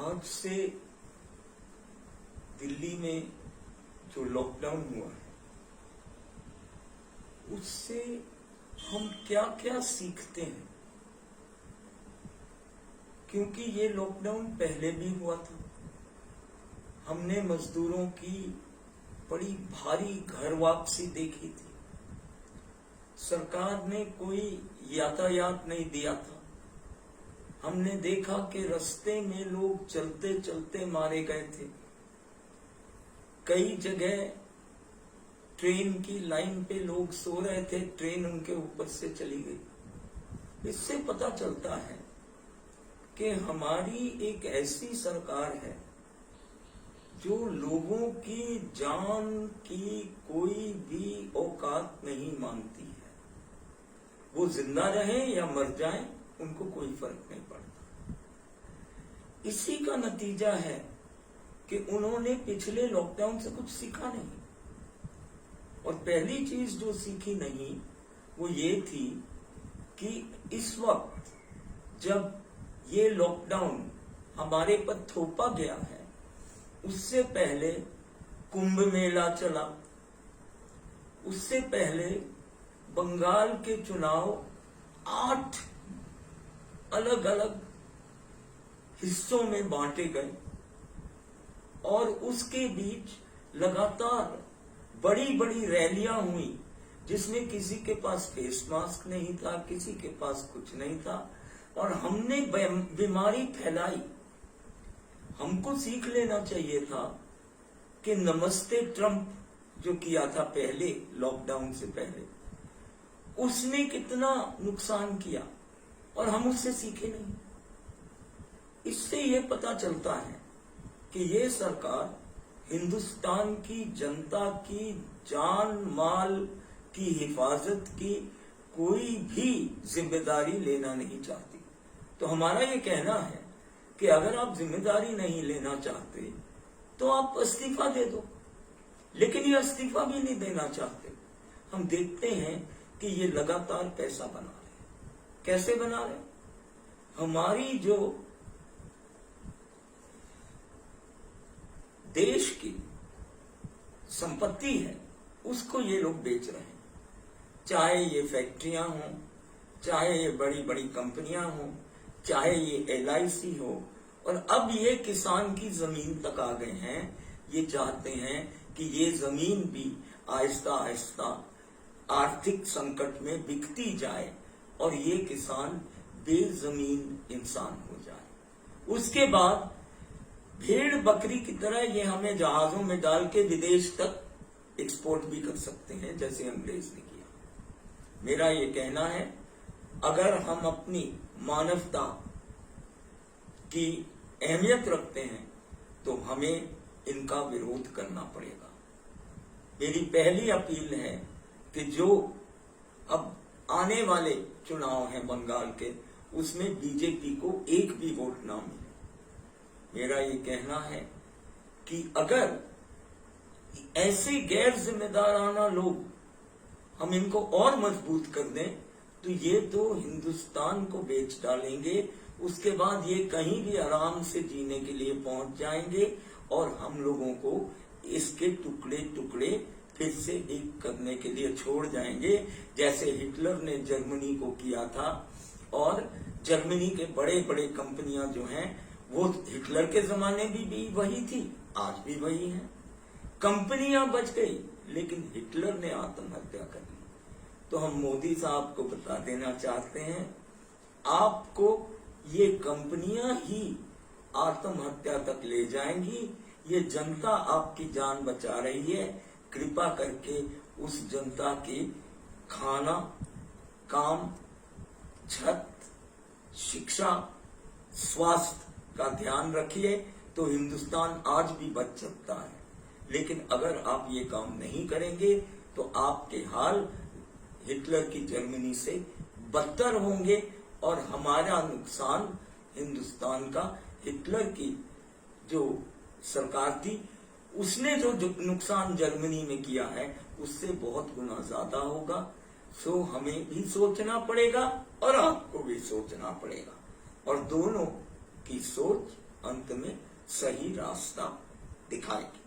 आज से दिल्ली में जो लॉकडाउन हुआ है उससे हम क्या क्या सीखते हैं, क्योंकि ये लॉकडाउन पहले भी हुआ था। हमने मजदूरों की बड़ी भारी घर वापसी देखी थी। सरकार ने कोई यातायात नहीं दिया था। हमने देखा कि रास्ते में लोग चलते चलते मारे गए थे। कई जगह ट्रेन की लाइन पे लोग सो रहे थे, ट्रेन उनके ऊपर से चली गई। इससे पता चलता है कि हमारी एक ऐसी सरकार है जो लोगों की जान की कोई भी औकात नहीं मानती है। वो जिंदा रहे या मर जाए उनको कोई फर्क नहीं पड़ता। इसी का नतीजा है कि उन्होंने पिछले लॉकडाउन से कुछ सीखा नहीं। और पहली चीज जो सीखी नहीं वो ये थी कि इस वक्त जब ये लॉकडाउन हमारे पर थोपा गया है, उससे पहले कुंभ मेला चला, उससे पहले बंगाल के चुनाव 8 अलग अलग हिस्सों में बांटे गए और उसके बीच लगातार बड़ी बड़ी रैलियां हुई जिसमें किसी के पास फेस मास्क नहीं था, किसी के पास कुछ नहीं था और हमने बीमारी फैलाई। हमको सीख लेना चाहिए था कि नमस्ते ट्रंप जो किया था पहले लॉकडाउन से पहले, उसने कितना नुकसान किया और हम उससे सीखे नहीं। इससे यह पता चलता है कि ये सरकार हिंदुस्तान की जनता की जान माल की हिफाजत की कोई भी जिम्मेदारी लेना नहीं चाहती। तो हमारा ये कहना है कि अगर आप जिम्मेदारी नहीं लेना चाहते तो आप इस्तीफा दे दो, लेकिन ये इस्तीफा भी नहीं देना चाहते। हम देखते हैं कि ये लगातार पैसा बना रहे। कैसे बना रहे? हमारी जो देश की संपत्ति है उसको ये लोग बेच रहे हैं, चाहे ये फैक्ट्रियां हों, चाहे ये बड़ी बड़ी कंपनियां हों, चाहे ये LIC हो, और अब ये किसान की जमीन तक आ गए हैं। ये चाहते हैं कि ये जमीन भी आहिस्ता आहिस्ता आर्थिक संकट में बिकती जाए और ये किसान बेजमीन इंसान हो जाए। उसके बाद भेड़ बकरी की तरह ये हमें जहाजों में डाल के विदेश तक एक्सपोर्ट भी कर सकते हैं, जैसे अंग्रेज ने किया। मेरा ये कहना है, अगर हम अपनी मानवता की अहमियत रखते हैं तो हमें इनका विरोध करना पड़ेगा। मेरी पहली अपील है कि जो अब आने वाले चुनाव हैं बंगाल के, उसमें बीजेपी को एक भी वोट ना मिले। मेरा ये कहना है कि अगर ऐसे गैर जिम्मेदाराना लोग हम इनको और मजबूत कर दें तो ये तो हिंदुस्तान को बेच डालेंगे। उसके बाद ये कहीं भी आराम से जीने के लिए पहुंच जाएंगे और हम लोगों को इसके टुकड़े टुकड़े फिर से एक करने के लिए छोड़ जाएंगे, जैसे हिटलर ने जर्मनी को किया था। और जर्मनी के बड़े बड़े कंपनियां जो हैं वो हिटलर के जमाने में भी वही थी, आज भी वही है। कंपनियां बच गई लेकिन हिटलर ने आत्महत्या कर ली। तो हम मोदी साहब को बता देना चाहते हैं, आपको ये कंपनियां ही आत्महत्या तक ले जाएंगी। ये जनता आपकी जान बचा रही है, कृपा करके उस जनता के खाना, काम, छत, शिक्षा, स्वास्थ्य का ध्यान रखिए तो हिंदुस्तान आज भी बच सकता है। लेकिन अगर आप ये काम नहीं करेंगे तो आपके हाल हिटलर की जर्मनी से बदतर होंगे और हमारा नुकसान हिंदुस्तान का, हिटलर की जो सरकार थी उसने जो नुकसान जर्मनी में किया है उससे बहुत गुना ज्यादा होगा। सो हमें भी सोचना पड़ेगा और आपको भी सोचना पड़ेगा और दोनों की सोच अंत में सही रास्ता दिखाएगी।